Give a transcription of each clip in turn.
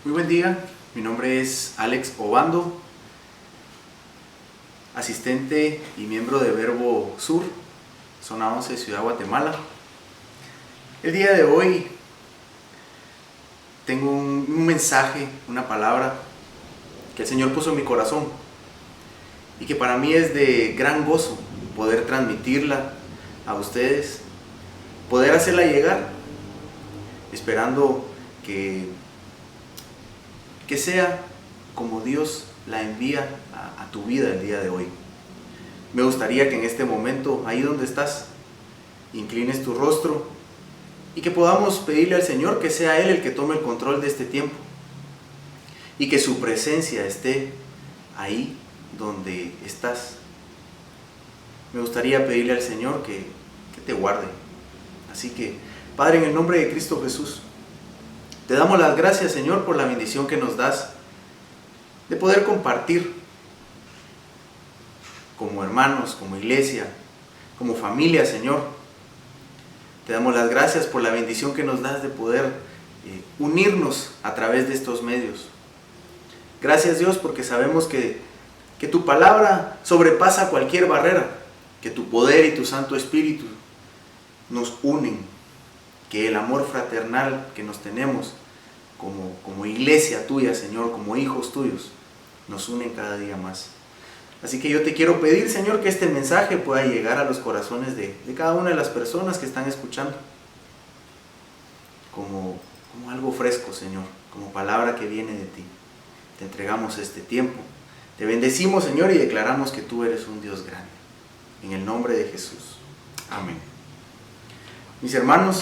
Muy buen día, mi nombre es Alex Obando, asistente y miembro de Verbo Sur, zona 11, Ciudad Guatemala. El día de hoy tengo un mensaje, una palabra que el Señor puso en mi corazón y que para mí es de gran gozo poder transmitirla a ustedes, poder hacerla llegar, esperando que sea como Dios la envía a tu vida el día de hoy. Me gustaría que en este momento, ahí donde estás, inclines tu rostro y que podamos pedirle al Señor que sea Él el que tome el control de este tiempo y que su presencia esté ahí donde estás. Me gustaría pedirle al Señor que te guarde. Así que, Padre, en el nombre de Cristo Jesús, te damos las gracias, Señor, por la bendición que nos das de poder compartir como hermanos, como iglesia, como familia, Señor. Te damos las gracias por la bendición que nos das de poder unirnos a través de estos medios. Gracias, Dios, porque sabemos que tu palabra sobrepasa cualquier barrera, que tu poder y tu Santo Espíritu nos unen, que el amor fraternal que nos tenemos como iglesia tuya, Señor, como hijos tuyos, nos unen cada día más. Así que yo te quiero pedir, Señor, que este mensaje pueda llegar a los corazones de cada una de las personas que están escuchando, como algo fresco, Señor, como palabra que viene de ti. Te entregamos este tiempo, te bendecimos, Señor, y declaramos que tú eres un Dios grande. En el nombre de Jesús. Amén. Mis hermanos,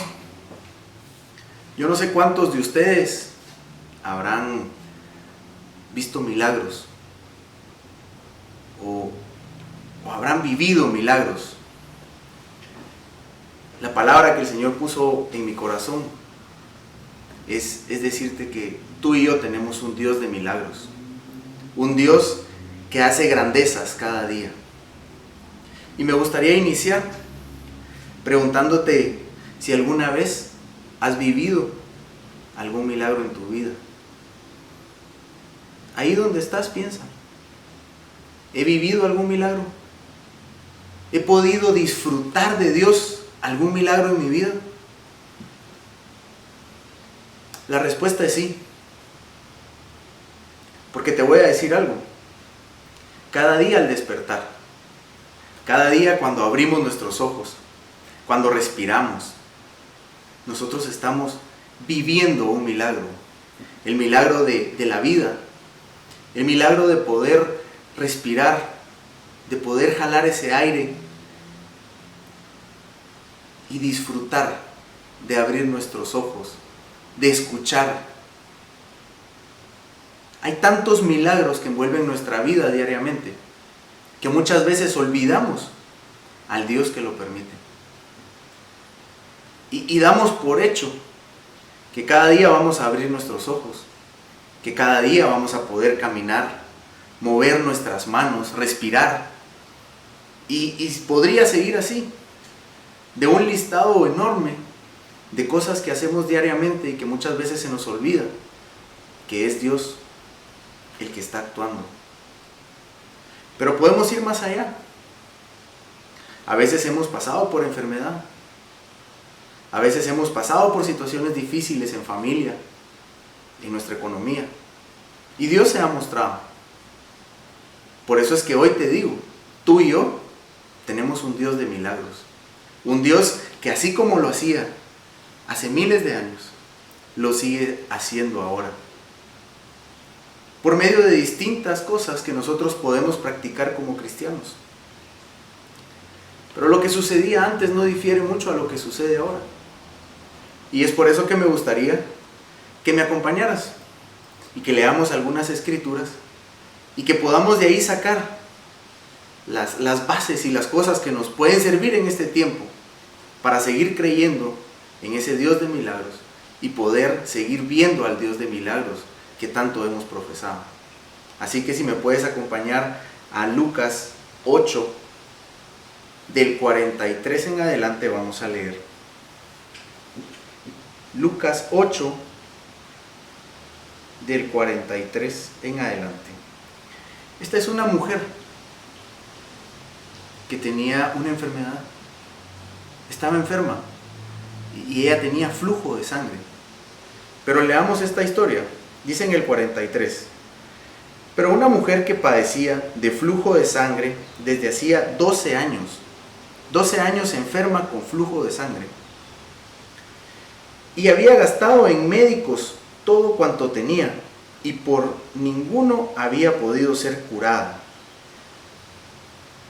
yo no sé cuántos de ustedes habrán visto milagros o habrán vivido milagros. La palabra que el Señor puso en mi corazón es decirte que tú y yo tenemos un Dios de milagros, un Dios que hace grandezas cada día. Y me gustaría iniciar preguntándote si alguna vez has vivido algún milagro en tu vida. Ahí donde estás, piensa. ¿He vivido algún milagro? ¿He podido disfrutar de Dios algún milagro en mi vida? La respuesta es sí. Porque te voy a decir algo. Cada día al despertar, cada día cuando abrimos nuestros ojos, cuando respiramos, nosotros estamos viviendo un milagro. El milagro de la vida. El milagro de poder respirar, de poder jalar ese aire y disfrutar de abrir nuestros ojos, de escuchar. Hay tantos milagros que envuelven nuestra vida diariamente que muchas veces olvidamos al Dios que lo permite. Y damos por hecho que cada día vamos a abrir nuestros ojos, que cada día vamos a poder caminar, mover nuestras manos, respirar. Y podría seguir así, de un listado enorme de cosas que hacemos diariamente y que muchas veces se nos olvida que es Dios el que está actuando. Pero podemos ir más allá. A veces hemos pasado por enfermedad. A veces hemos pasado por situaciones difíciles en familia, en nuestra economía. Y Dios se ha mostrado. Por eso es que hoy te digo, tú y yo tenemos un Dios de milagros. Un Dios que así como lo hacía hace miles de años, lo sigue haciendo ahora. Por medio de distintas cosas que nosotros podemos practicar como cristianos. Pero lo que sucedía antes no difiere mucho a lo que sucede ahora. Y es por eso que me gustaría que me acompañaras y que leamos algunas escrituras y que podamos de ahí sacar las bases y las cosas que nos pueden servir en este tiempo para seguir creyendo en ese Dios de milagros y poder seguir viendo al Dios de milagros que tanto hemos profesado. Así que si me puedes acompañar a Lucas 8, del 43 en adelante vamos a leer. Lucas 8, del 43 en adelante. Esta es una mujer que tenía una enfermedad. Estaba enferma y ella tenía flujo de sangre. Pero leamos esta historia. Dice en el 43: pero una mujer que padecía de flujo de sangre desde hacía 12 años enferma con flujo de sangre, y había gastado en médicos todo cuanto tenía, y por ninguno había podido ser curada,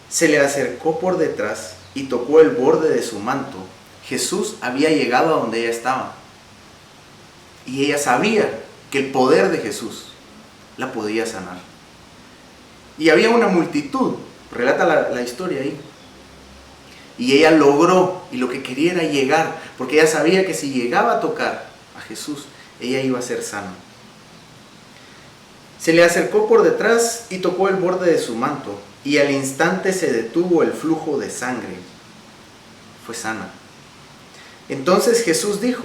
se le acercó por detrás y tocó el borde de su manto. Jesús había llegado a donde ella estaba, y ella sabía que el poder de Jesús la podía sanar. Y había una multitud, relata la historia ahí, y ella logró, y lo que quería era llegar, porque ella sabía que si llegaba a tocar a Jesús, ella iba a ser sana. Se le acercó por detrás y tocó el borde de su manto, y al instante se detuvo el flujo de sangre. Fue sana. Entonces Jesús dijo: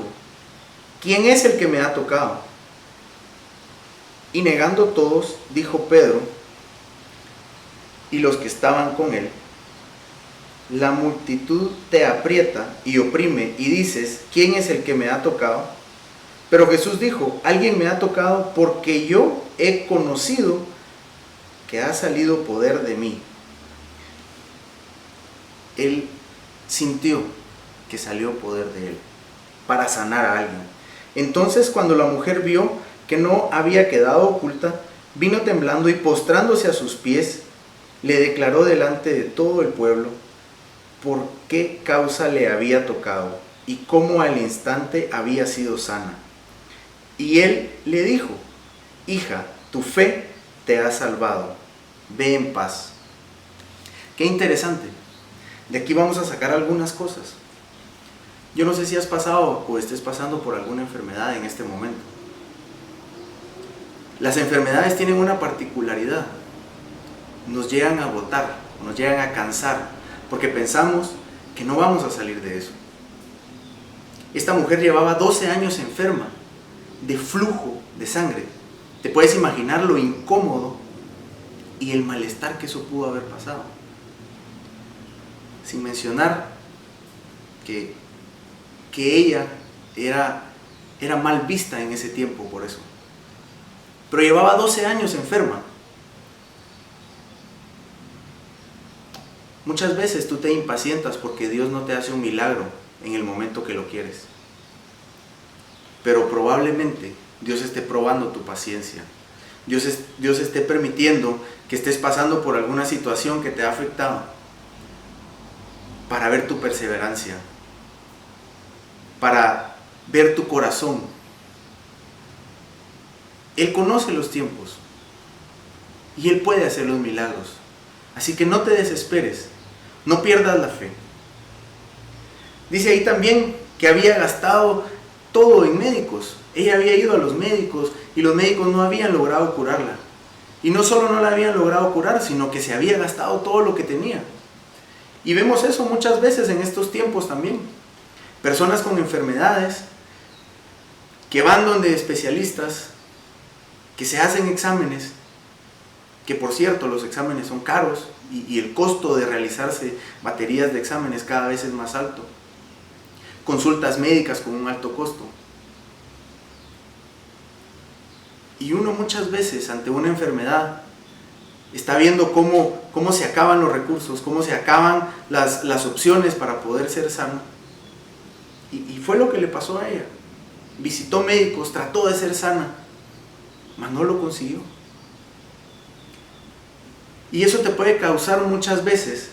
¿quién es el que me ha tocado? Y negando todos, dijo Pedro y los que estaban con él: la multitud te aprieta y oprime, y dices: ¿quién es el que me ha tocado? Pero Jesús dijo: alguien me ha tocado, porque yo he conocido que ha salido poder de mí. Él sintió que salió poder de él para sanar a alguien. Entonces, cuando la mujer vio que no había quedado oculta, vino temblando y postrándose a sus pies, le declaró delante de todo el pueblo por qué causa le había tocado y cómo al instante había sido sana. Y él le dijo: hija, tu fe te ha salvado, ve en paz. Qué interesante. De aquí vamos a sacar algunas cosas. Yo no sé si has pasado o estés pasando por alguna enfermedad en este momento. Las enfermedades tienen una particularidad: nos llegan a agotar, nos llegan a cansar, porque pensamos que no vamos a salir de eso. Esta mujer llevaba 12 años enferma de flujo de sangre. Te puedes imaginar lo incómodo y el malestar que eso pudo haber pasado. Sin mencionar que ella era mal vista en ese tiempo por eso. Pero llevaba 12 años enferma. Muchas veces tú te impacientas porque Dios no te hace un milagro en el momento que lo quieres. Pero probablemente Dios esté probando tu paciencia. Dios esté permitiendo que estés pasando por alguna situación que te ha afectado para ver tu perseverancia, para ver tu corazón. Él conoce los tiempos y Él puede hacer los milagros. Así que no te desesperes, no pierdas la fe. Dice ahí también que había gastado todo en médicos. Ella había ido a los médicos y los médicos no habían logrado curarla. Y no solo no la habían logrado curar, sino que se había gastado todo lo que tenía. Y vemos eso muchas veces en estos tiempos también. Personas con enfermedades que van donde especialistas, que se hacen exámenes, que por cierto los exámenes son caros y el costo de realizarse baterías de exámenes cada vez es más alto. Consultas médicas con un alto costo. Y uno muchas veces ante una enfermedad está viendo cómo se acaban los recursos, cómo se acaban las opciones para poder ser sano. Y fue lo que le pasó a ella. Visitó médicos, trató de ser sana, mas no lo consiguió. Y eso te puede causar muchas veces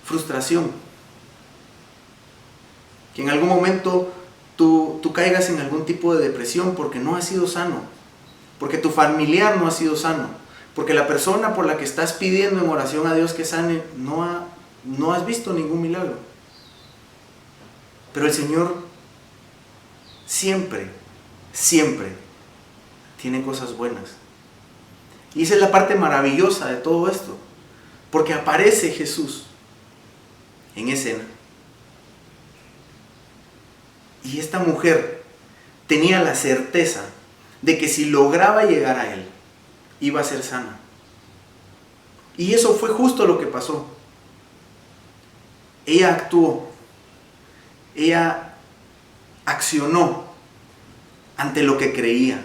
frustración. Que en algún momento tú caigas en algún tipo de depresión porque no has sido sano, porque tu familiar no ha sido sano, porque la persona por la que estás pidiendo en oración a Dios que sane no has visto ningún milagro. Pero el Señor siempre tiene cosas buenas. Y esa es la parte maravillosa de todo esto, porque aparece Jesús en escena. Y esta mujer tenía la certeza de que si lograba llegar a él, iba a ser sana. Y eso fue justo lo que pasó. Ella actuó, ella accionó ante lo que creía.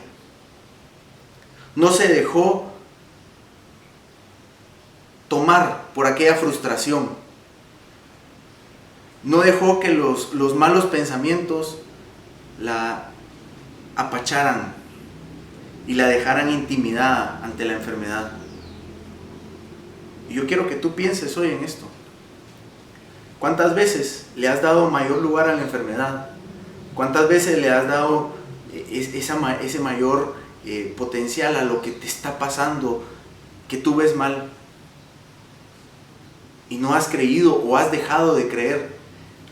No se dejó tomar por aquella frustración. No dejó que los malos pensamientos la apacharan y la dejaran intimidada ante la enfermedad. Y yo quiero que tú pienses hoy en esto. ¿Cuántas veces le has dado mayor lugar a la enfermedad? ¿Cuántas veces le has dado ese mayor potencial a lo que te está pasando, que tú ves mal? Y no has creído o has dejado de creer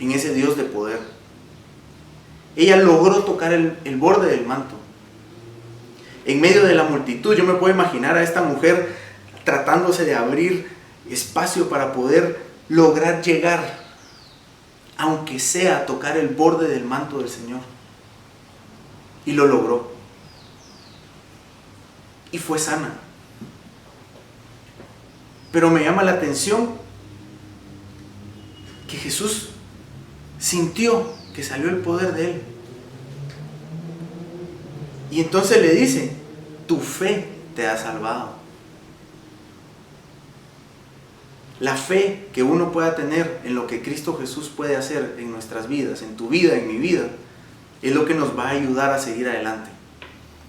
en ese Dios de poder. Ella logró tocar el borde del manto. En medio de la multitud, yo me puedo imaginar a esta mujer tratándose de abrir espacio para poder lograr llegar, aunque sea a tocar el borde del manto del Señor. Y lo logró. Y fue sana. Pero me llama la atención que Jesús sintió que salió el poder de él. Y entonces le dice: tu fe te ha salvado. La fe que uno pueda tener en lo que Cristo Jesús puede hacer en nuestras vidas, en tu vida, en mi vida, es lo que nos va a ayudar a seguir adelante,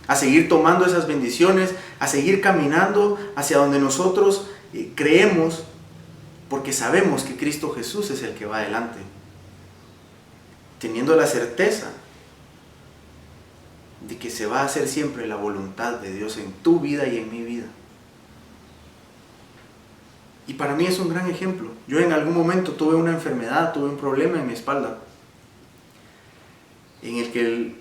a seguir tomando esas bendiciones, a seguir caminando hacia donde nosotros creemos, porque sabemos que Cristo Jesús es el que va adelante, teniendo la certeza de que se va a hacer siempre la voluntad de Dios en tu vida y en mi vida. Y para mí es un gran ejemplo. Yo en algún momento tuve una enfermedad, tuve un problema en mi espalda, en el que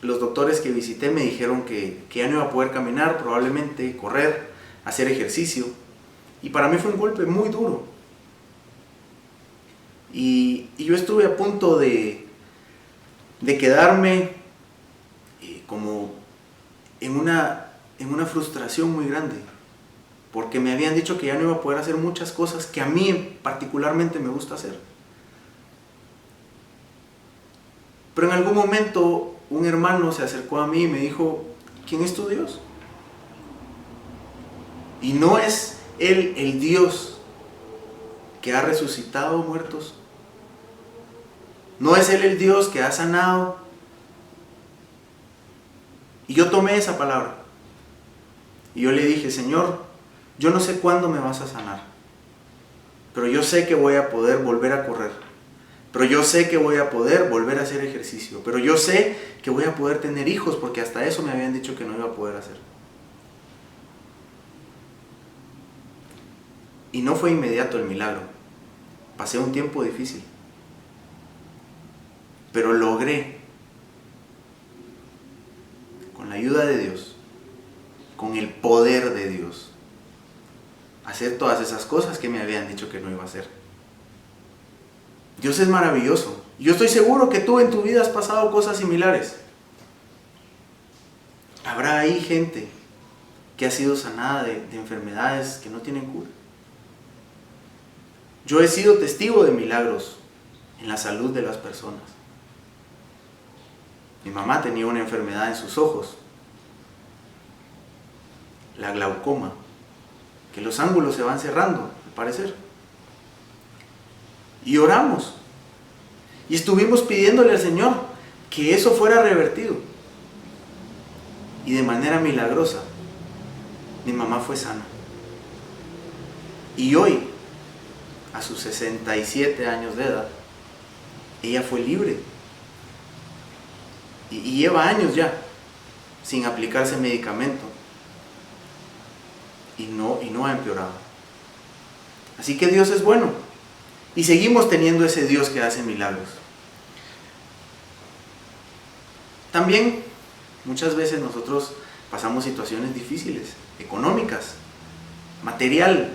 los doctores que visité me dijeron que ya no iba a poder caminar, probablemente correr, hacer ejercicio. Y para mí fue un golpe muy duro. Y yo estuve a punto de quedarme como en una frustración muy grande, porque me habían dicho que ya no iba a poder hacer muchas cosas que a mí particularmente me gusta hacer. Pero en algún momento un hermano se acercó a mí y me dijo: ¿quién es tu Dios? Y no es Él el Dios que ha resucitado muertos. No es Él el Dios que ha sanado. Y yo tomé esa palabra. Y yo le dije: Señor, yo no sé cuándo me vas a sanar, pero yo sé que voy a poder volver a correr. Pero yo sé que voy a poder volver a hacer ejercicio. Pero yo sé que voy a poder tener hijos, porque hasta eso me habían dicho que no iba a poder hacer. Y no fue inmediato el milagro. Pasé un tiempo difícil. Pero logré, con la ayuda de Dios, con el poder de Dios, hacer todas esas cosas que me habían dicho que no iba a hacer. Dios es maravilloso. Yo estoy seguro que tú en tu vida has pasado cosas similares. Habrá ahí gente que ha sido sanada de enfermedades que no tienen cura. Yo he sido testigo de milagros en la salud de las personas. Mi mamá tenía una enfermedad en sus ojos, la glaucoma, que los ángulos se van cerrando, al parecer. Y oramos. Y estuvimos pidiéndole al Señor que eso fuera revertido. Y de manera milagrosa, mi mamá fue sana. Y hoy, a sus 67 años de edad, ella fue libre. Y lleva años ya sin aplicarse medicamento. Y no ha empeorado. Así que Dios es bueno. Y seguimos teniendo ese Dios que hace milagros. También muchas veces nosotros pasamos situaciones difíciles, económicas, material.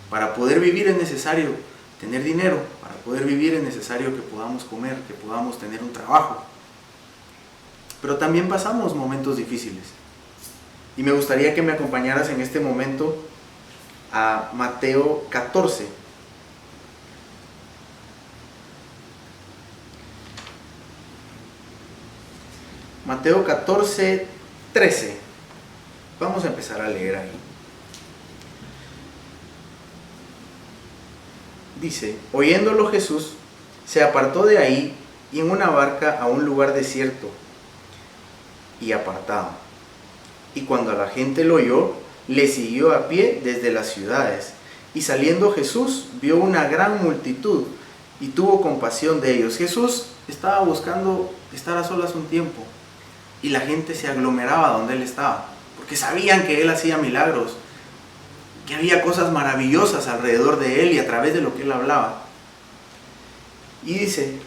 Para poder vivir es necesario tener dinero. Para poder vivir es necesario que podamos comer, que podamos tener un trabajo. pero también pasamos momentos difíciles. Y me gustaría que me acompañaras en este momento a Mateo 14. Mateo 14, 13. Vamos a empezar a leer ahí. Dice: oyéndolo Jesús, se apartó de ahí y en una barca a un lugar desierto y apartado. Y cuando la gente lo oyó, le siguió a pie desde las ciudades. Y saliendo Jesús, vio una gran multitud y tuvo compasión de ellos. Jesús estaba buscando estar a solas un tiempo y la gente se aglomeraba donde él estaba, porque sabían que él hacía milagros, que había cosas maravillosas alrededor de él y a través de lo que él hablaba. Y dice: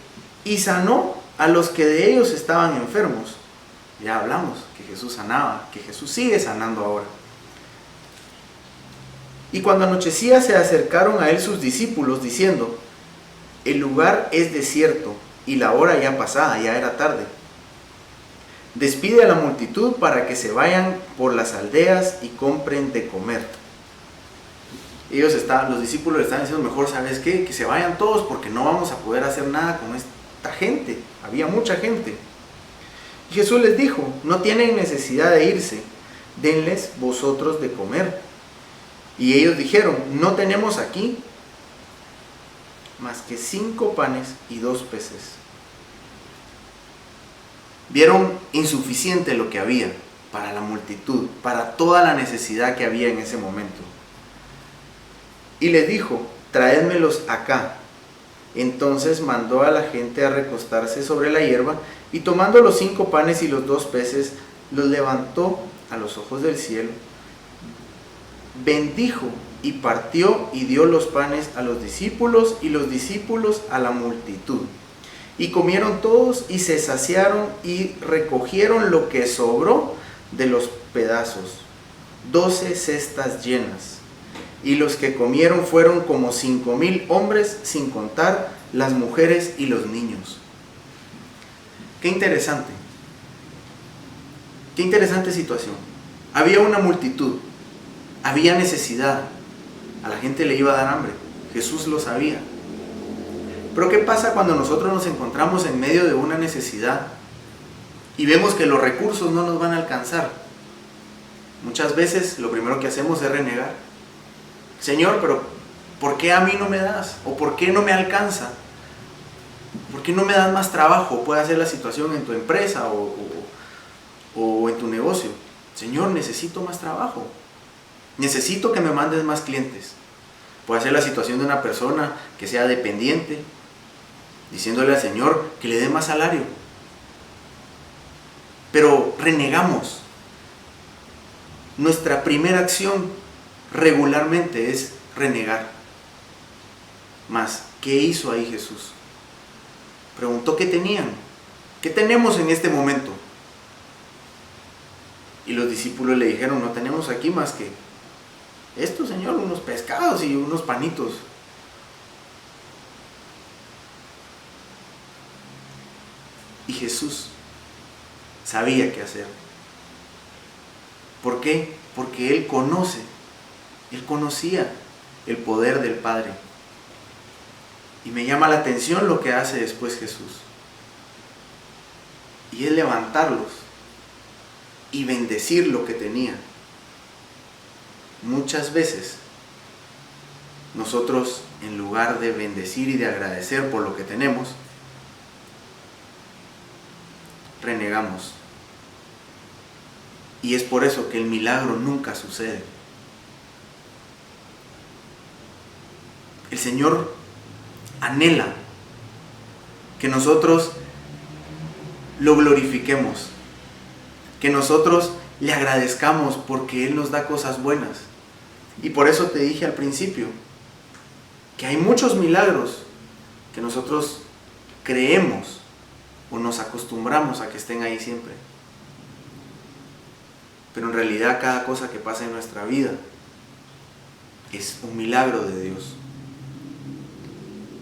y sanó a los que de ellos estaban enfermos. Ya hablamos que Jesús sanaba, que Jesús sigue sanando ahora. Y cuando anochecía se acercaron a él sus discípulos diciendo: el lugar es desierto y la hora ya pasada, ya era tarde. Despide a la multitud para que se vayan por las aldeas y compren de comer. Los discípulos estaban diciendo: mejor, ¿sabes qué? Que se vayan todos porque no vamos a poder hacer nada con esta gente. Había mucha gente. Y Jesús les dijo: no tienen necesidad de irse, denles vosotros de comer. Y ellos dijeron: no tenemos aquí más que 5 panes y 2 peces. Vieron insuficiente lo que había para la multitud, para toda la necesidad que había en ese momento. Y les dijo: traédmelos acá. Entonces mandó a la gente a recostarse sobre la hierba, y tomando los 5 panes y los 2 peces, los levantó a los ojos del cielo, bendijo y partió y dio los panes a los discípulos y los discípulos a la multitud. Y comieron todos y se saciaron y recogieron lo que sobró de los pedazos, 12 cestas llenas. Y los que comieron fueron como 5,000 hombres, sin contar las mujeres y los niños. Qué interesante situación. Había una multitud, había necesidad, a la gente le iba a dar hambre, Jesús lo sabía. Pero ¿qué pasa cuando nosotros nos encontramos en medio de una necesidad y vemos que los recursos no nos van a alcanzar? Muchas veces lo primero que hacemos es renegar. Señor, pero ¿por qué a mí no me das? ¿O por qué no me alcanza? ¿Por qué no me das más trabajo? Puede ser la situación en tu empresa o en tu negocio. Señor, necesito más trabajo. Necesito que me mandes más clientes. Puede ser la situación de una persona que sea dependiente, diciéndole al Señor que le dé más salario. Pero renegamos. Nuestra primera acción regularmente es renegar. Mas, ¿qué hizo ahí Jesús? Preguntó qué tenían. ¿Qué tenemos en este momento? Y los discípulos le dijeron: no tenemos aquí más que esto, Señor, unos pescados y unos panitos. Y Jesús sabía qué hacer. ¿Por qué? Porque Él conocía el poder del Padre. Y me llama la atención lo que hace después Jesús. Y es levantarlos y bendecir lo que tenía. Muchas veces nosotros, en lugar de bendecir y de agradecer por lo que tenemos, renegamos. Y es por eso que el milagro nunca sucede. El Señor anhela que nosotros lo glorifiquemos, que nosotros le agradezcamos porque Él nos da cosas buenas. Y por eso te dije al principio que hay muchos milagros que nosotros creemos o nos acostumbramos a que estén ahí siempre. Pero en realidad cada cosa que pasa en nuestra vida es un milagro de Dios.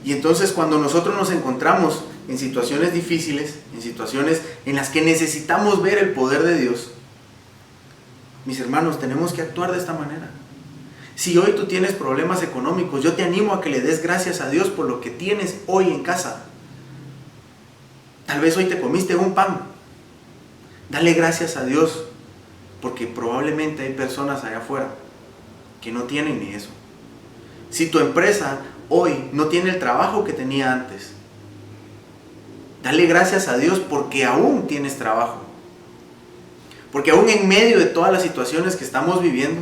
Y entonces cuando nosotros nos encontramos en situaciones difíciles, en situaciones en las que necesitamos ver el poder de Dios, mis hermanos, tenemos que actuar de esta manera. Si hoy tú tienes problemas económicos, yo te animo a que le des gracias a Dios por lo que tienes hoy en casa. Tal vez hoy te comiste un pan. Dale gracias a Dios, porque probablemente hay personas allá afuera que no tienen ni eso. Si tu empresa hoy no tiene el trabajo que tenía antes, dale gracias a Dios porque aún tienes trabajo. Porque aún en medio de todas las situaciones que estamos viviendo,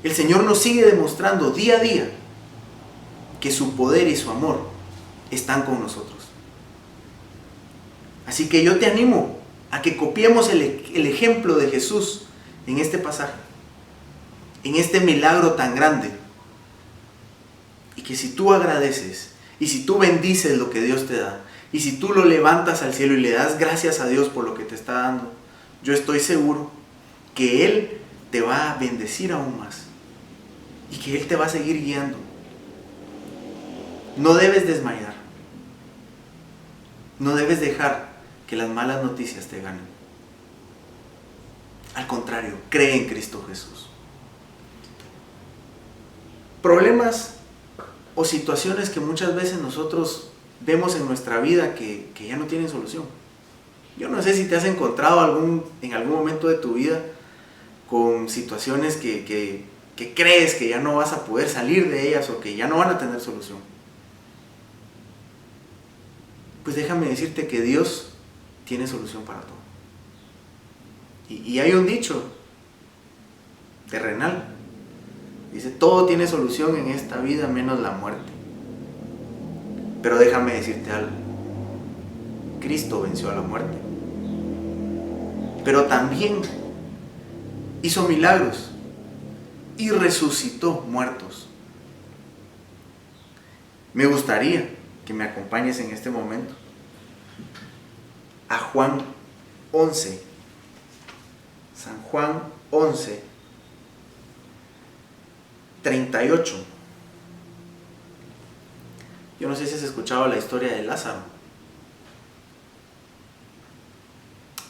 el Señor nos sigue demostrando día a día que su poder y su amor están con nosotros. Así que yo te animo a que copiemos el ejemplo de Jesús en este pasaje, en este milagro tan grande. Y que si tú agradeces, y si tú bendices lo que Dios te da, y si tú lo levantas al cielo y le das gracias a Dios por lo que te está dando, yo estoy seguro que Él te va a bendecir aún más. Y que Él te va a seguir guiando. No debes desmayar. No debes dejar que las malas noticias te ganen. Al contrario, cree en Cristo Jesús. Problemas o situaciones que muchas veces nosotros vemos en nuestra vida que ya no tienen solución. Yo no sé si te has encontrado en algún momento de tu vida con situaciones que crees que ya no vas a poder salir de ellas o que ya no van a tener solución. Pues déjame decirte que Dios tiene solución para todo. Y hay un dicho terrenal. Dice, todo tiene solución en esta vida menos la muerte. Pero déjame decirte algo. Cristo venció a la muerte. Pero también hizo milagros y resucitó muertos. Me gustaría que me acompañes en este momento a Juan 11. San Juan 11, 38. Yo no sé si has escuchado la historia de Lázaro.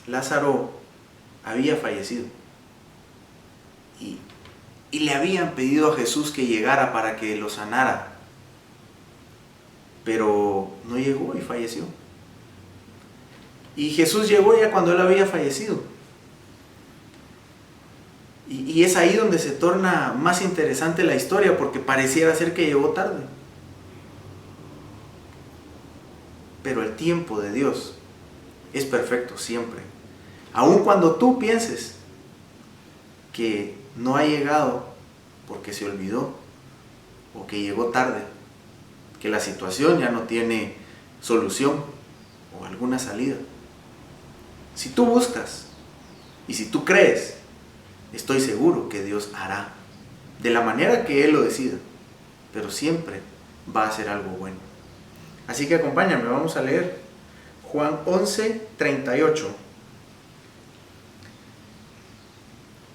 Lázaro había fallecido y le habían pedido a Jesús que llegara para que lo sanara, pero no llegó y falleció. Y Jesús llegó ya cuando él había fallecido. Y es ahí donde se torna más interesante la historia, porque pareciera ser que llegó tarde. Pero el tiempo de Dios es perfecto siempre. Aun cuando tú pienses que no ha llegado porque se olvidó o que llegó tarde, que la situación ya no tiene solución o alguna salida. Si tú buscas y si tú crees, estoy seguro que Dios hará de la manera que Él lo decida, pero siempre va a hacer algo bueno. Así que acompáñame, vamos a leer Juan 11, 38.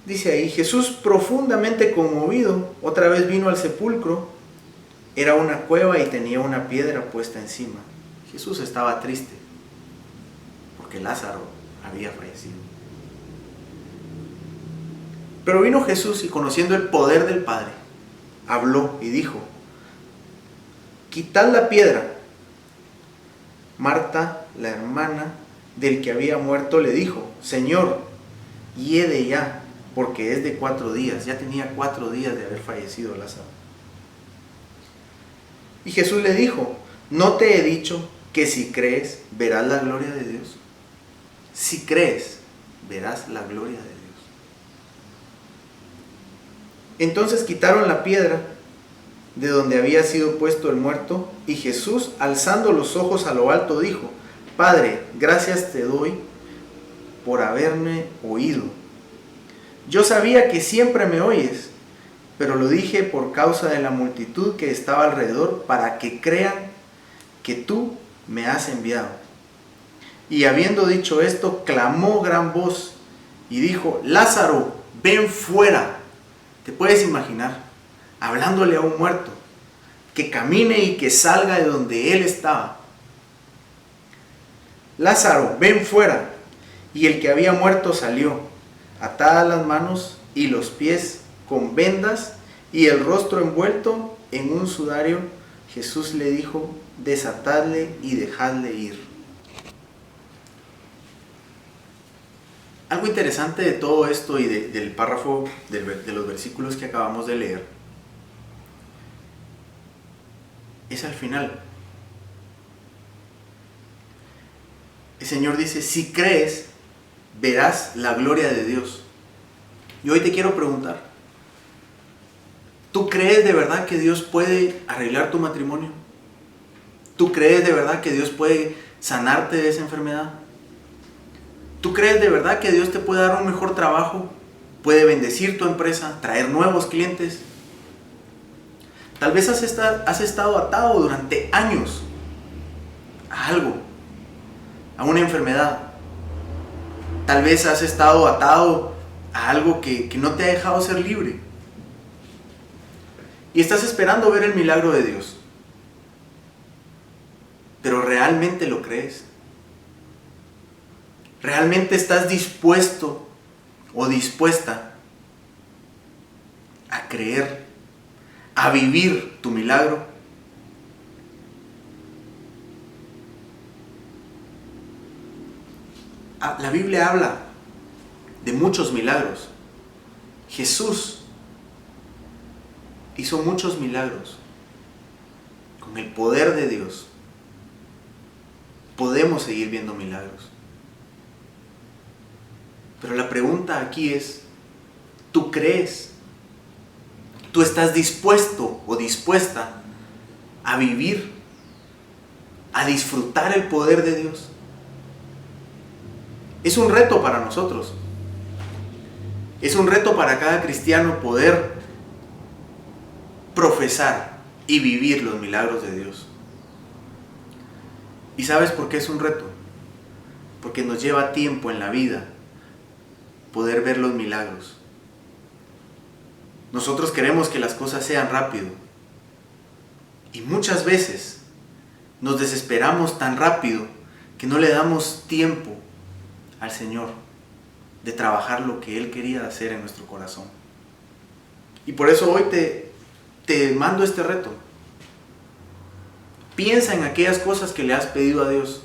Dice ahí, Jesús profundamente conmovido, otra vez vino al sepulcro. Era una cueva y tenía una piedra puesta encima. Jesús estaba triste porque Lázaro había fallecido. Pero vino Jesús y conociendo el poder del Padre, habló y dijo, quitad la piedra. Marta, la hermana del que había muerto, le dijo, Señor, hiede ya, porque es de 4 días. Ya tenía 4 días de haber fallecido Lázaro. Y Jesús le dijo, ¿no te he dicho que si crees, verás la gloria de Dios? Si crees, verás la gloria de Dios. Entonces quitaron la piedra de donde había sido puesto el muerto, y Jesús, alzando los ojos a lo alto, dijo, Padre, gracias te doy por haberme oído. Yo sabía que siempre me oyes, pero lo dije por causa de la multitud que estaba alrededor, para que crean que tú me has enviado. Y habiendo dicho esto, clamó gran voz y dijo, Lázaro, ven fuera. ¿Te puedes imaginar? Hablándole a un muerto, que camine y que salga de donde él estaba. Lázaro, ven fuera. Y el que había muerto salió, atadas las manos y los pies con vendas y el rostro envuelto en un sudario. Jesús le dijo, desatadle y dejadle ir. Algo interesante de todo esto y del párrafo, de los versículos que acabamos de leer, es al final. El Señor dice, si crees, verás la gloria de Dios. Y hoy te quiero preguntar, ¿tú crees de verdad que Dios puede arreglar tu matrimonio? ¿Tú crees de verdad que Dios puede sanarte de esa enfermedad? ¿Tú crees de verdad que Dios te puede dar un mejor trabajo? ¿Puede bendecir tu empresa? ¿Traer nuevos clientes? Tal vez has estado atado durante años a algo, a una enfermedad. Tal vez has estado atado a algo que no te ha dejado ser libre. Y estás esperando ver el milagro de Dios. Pero ¿realmente lo crees? ¿Realmente estás dispuesto o dispuesta a creer, a vivir tu milagro? La Biblia habla de muchos milagros. Jesús hizo muchos milagros con el poder de Dios. Podemos seguir viendo milagros. Pero la pregunta aquí es, ¿tú crees? ¿Tú estás dispuesto o dispuesta a vivir, a disfrutar el poder de Dios? Es un reto para nosotros. Es un reto para cada cristiano poder profesar y vivir los milagros de Dios. ¿Y sabes por qué es un reto? Porque nos lleva tiempo en la vida poder ver los milagros. Nosotros queremos que las cosas sean rápido. Y muchas veces nos desesperamos tan rápido que no le damos tiempo al Señor de trabajar lo que Él quería hacer en nuestro corazón. Y por eso hoy te mando este reto. Piensa en aquellas cosas que le has pedido a Dios,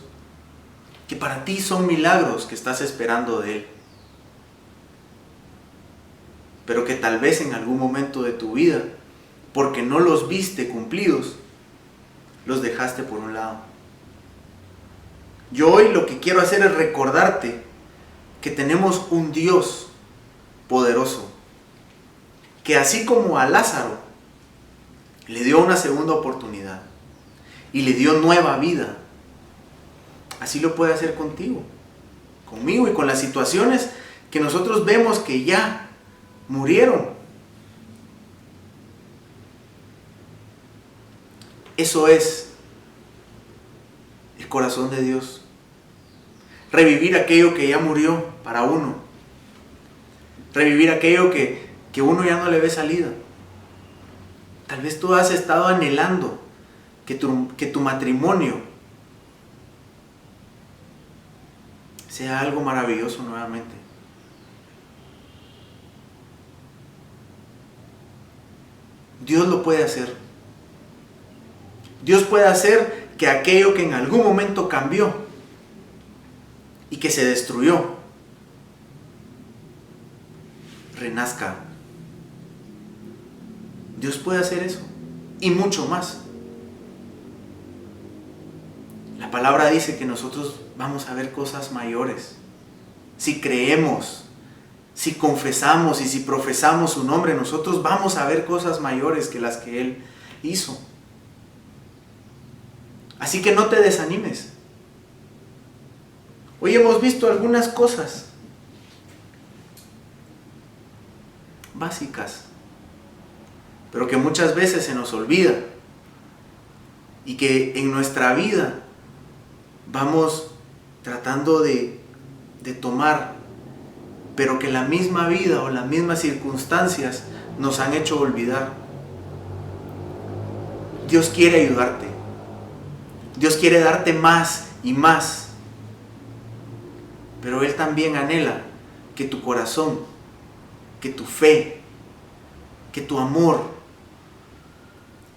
que para ti son milagros que estás esperando de Él, pero que tal vez en algún momento de tu vida, porque no los viste cumplidos, los dejaste por un lado. Yo hoy lo que quiero hacer es recordarte que tenemos un Dios poderoso, que así como a Lázaro le dio una segunda oportunidad y le dio nueva vida, así lo puede hacer contigo, conmigo y con las situaciones que nosotros vemos que ya murieron. Eso es el corazón de Dios. Revivir aquello que ya murió para uno. Revivir aquello que uno ya no le ve salida. Tal vez tú has estado anhelando que tu matrimonio sea algo maravilloso nuevamente. Dios lo puede hacer. Dios puede hacer que aquello que en algún momento cambió y que se destruyó, renazca. Dios puede hacer eso y mucho más. La palabra dice que nosotros vamos a ver cosas mayores si creemos, si confesamos y si profesamos su nombre. Nosotros vamos a ver cosas mayores que las que Él hizo. Así que no te desanimes. Hoy hemos visto algunas cosas básicas, pero que muchas veces se nos olvida y que en nuestra vida vamos tratando de tomar, pero que la misma vida o las mismas circunstancias nos han hecho olvidar. Dios quiere ayudarte. Dios quiere darte más y más. Pero Él también anhela que tu corazón, que tu fe, que tu amor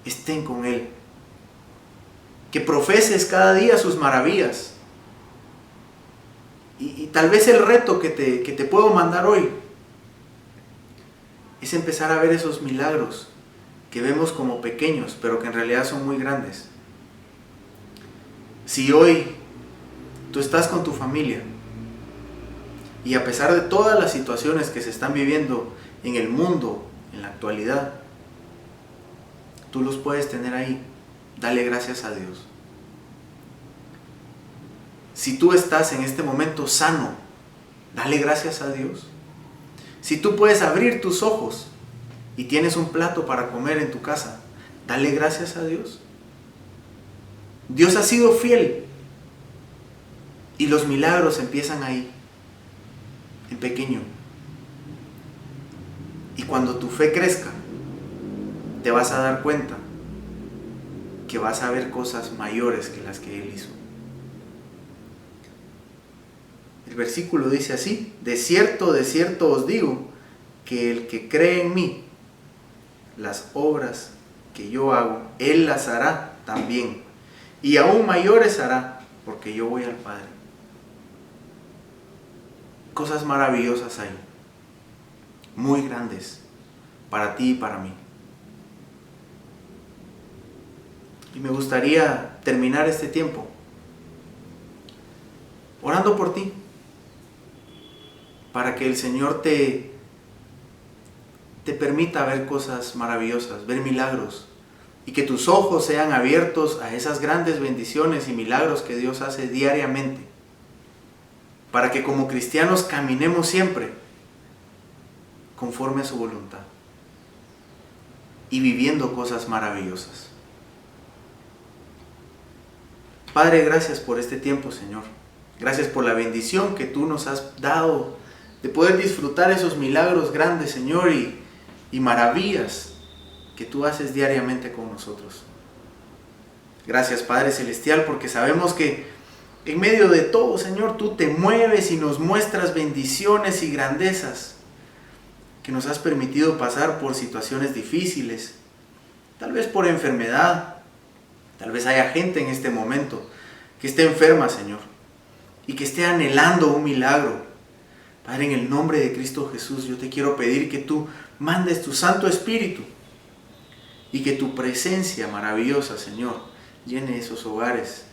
estén con Él. Que profeses cada día sus maravillas. Y tal vez el reto que te puedo mandar hoy es empezar a ver esos milagros que vemos como pequeños, pero que en realidad son muy grandes. Si hoy tú estás con tu familia y a pesar de todas las situaciones que se están viviendo en el mundo en la actualidad, tú los puedes tener ahí, dale gracias a Dios. Si tú estás en este momento sano, dale gracias a Dios. Si tú puedes abrir tus ojos y tienes un plato para comer en tu casa, dale gracias a Dios. Dios ha sido fiel y los milagros empiezan ahí, en pequeño. Y cuando tu fe crezca, te vas a dar cuenta que vas a ver cosas mayores que las que Él hizo. El versículo dice así: de cierto os digo, que el que cree en mí, las obras que yo hago, Él las hará también, y aún mayores hará, porque yo voy al Padre. Cosas maravillosas hay, muy grandes, para ti y para mí. Y me gustaría terminar este tiempo orando por ti, para que el Señor te permita ver cosas maravillosas, ver milagros, y que tus ojos sean abiertos a esas grandes bendiciones y milagros que Dios hace diariamente, para que como cristianos caminemos siempre conforme a su voluntad y viviendo cosas maravillosas. Padre, gracias por este tiempo, Señor. Gracias por la bendición que tú nos has dado de poder disfrutar esos milagros grandes, Señor, y maravillas que tú haces diariamente con nosotros. Gracias, Padre Celestial, porque sabemos que en medio de todo, Señor, tú te mueves y nos muestras bendiciones y grandezas que nos has permitido pasar por situaciones difíciles, tal vez por enfermedad, tal vez haya gente en este momento que esté enferma, Señor, y que esté anhelando un milagro. Padre, en el nombre de Cristo Jesús, yo te quiero pedir que tú mandes tu Santo Espíritu y que tu presencia maravillosa, Señor, llene esos hogares.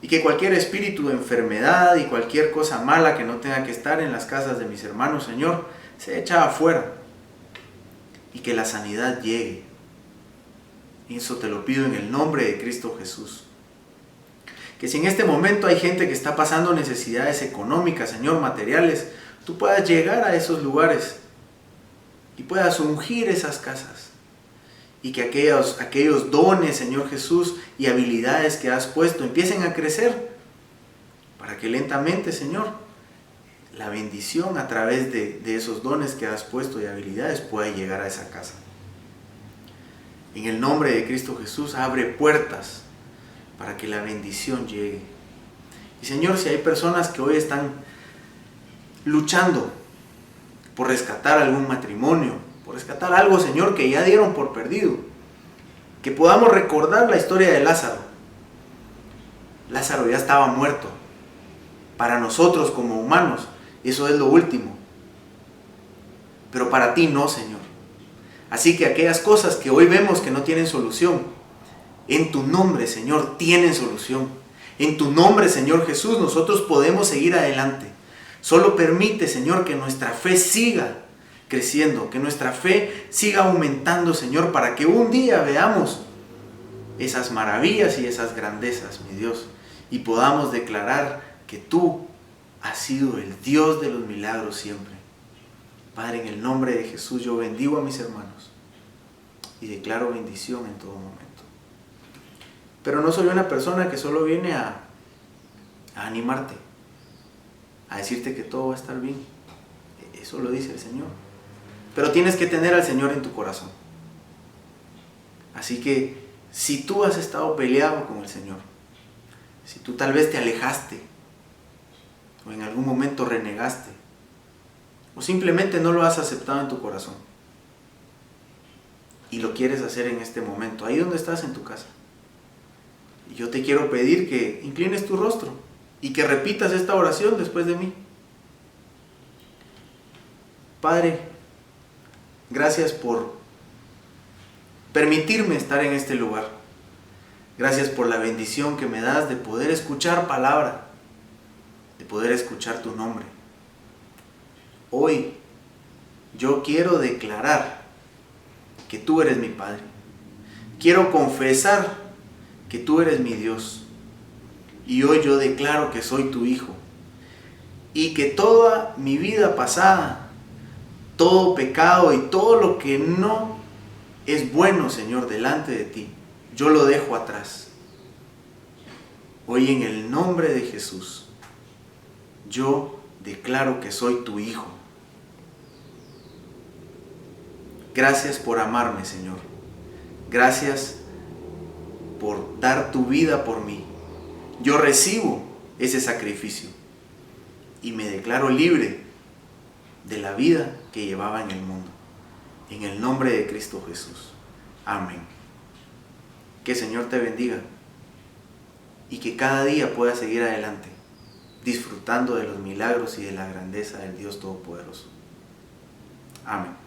Y que cualquier espíritu de enfermedad y cualquier cosa mala que no tenga que estar en las casas de mis hermanos, Señor, se echa afuera. Y que la sanidad llegue. Y eso te lo pido en el nombre de Cristo Jesús. Que si en este momento hay gente que está pasando necesidades económicas, Señor, materiales, tú puedas llegar a esos lugares y puedas ungir esas casas. Y que aquellos dones, Señor Jesús, y habilidades que has puesto empiecen a crecer. Para que lentamente, Señor, la bendición a través de esos dones que has puesto y habilidades pueda llegar a esa casa. En el nombre de Cristo Jesús, abre puertas para que la bendición llegue. Y Señor, si hay personas que hoy están luchando por rescatar algún matrimonio, por rescatar algo, Señor, que ya dieron por perdido, que podamos recordar la historia de Lázaro. Lázaro ya estaba muerto. Para nosotros como humanos, eso es lo último. Pero para ti no, Señor. Así que aquellas cosas que hoy vemos que no tienen solución, en tu nombre, Señor, tienen solución. En tu nombre, Señor Jesús, nosotros podemos seguir adelante. Solo permite, Señor, que nuestra fe siga creciendo, que nuestra fe siga aumentando, Señor, para que un día veamos esas maravillas y esas grandezas, mi Dios, y podamos declarar que tú has sido el Dios de los milagros siempre. Padre, en el nombre de Jesús, yo bendigo a mis hermanos y declaro bendición en todo momento. Pero no soy una persona que solo viene a animarte, a decirte que todo va a estar bien. Eso lo dice el Señor. Pero tienes que tener al Señor en tu corazón. Así que si tú has estado peleado con el Señor, si tú tal vez te alejaste, o en algún momento renegaste, o simplemente no lo has aceptado en tu corazón y lo quieres hacer en este momento, ahí donde estás en tu casa. Y yo te quiero pedir que inclines tu rostro y que repitas esta oración después de mí. Padre, gracias por permitirme estar en este lugar. Gracias por la bendición que me das de poder escuchar palabra, de poder escuchar tu nombre. Hoy yo quiero declarar que tú eres mi Padre. Quiero confesar que tú eres mi Dios. Y hoy yo declaro que soy tu hijo. Y que toda mi vida pasada, todo pecado y todo lo que no es bueno, Señor, delante de ti, yo lo dejo atrás. Hoy en el nombre de Jesús, yo declaro que soy tu hijo. Gracias por amarme, Señor. Gracias por dar tu vida por mí. Yo recibo ese sacrificio y me declaro libre de la vida que llevaba en el mundo. En el nombre de Cristo Jesús. Amén. Que el Señor te bendiga y que cada día puedas seguir adelante, disfrutando de los milagros y de la grandeza del Dios Todopoderoso. Amén.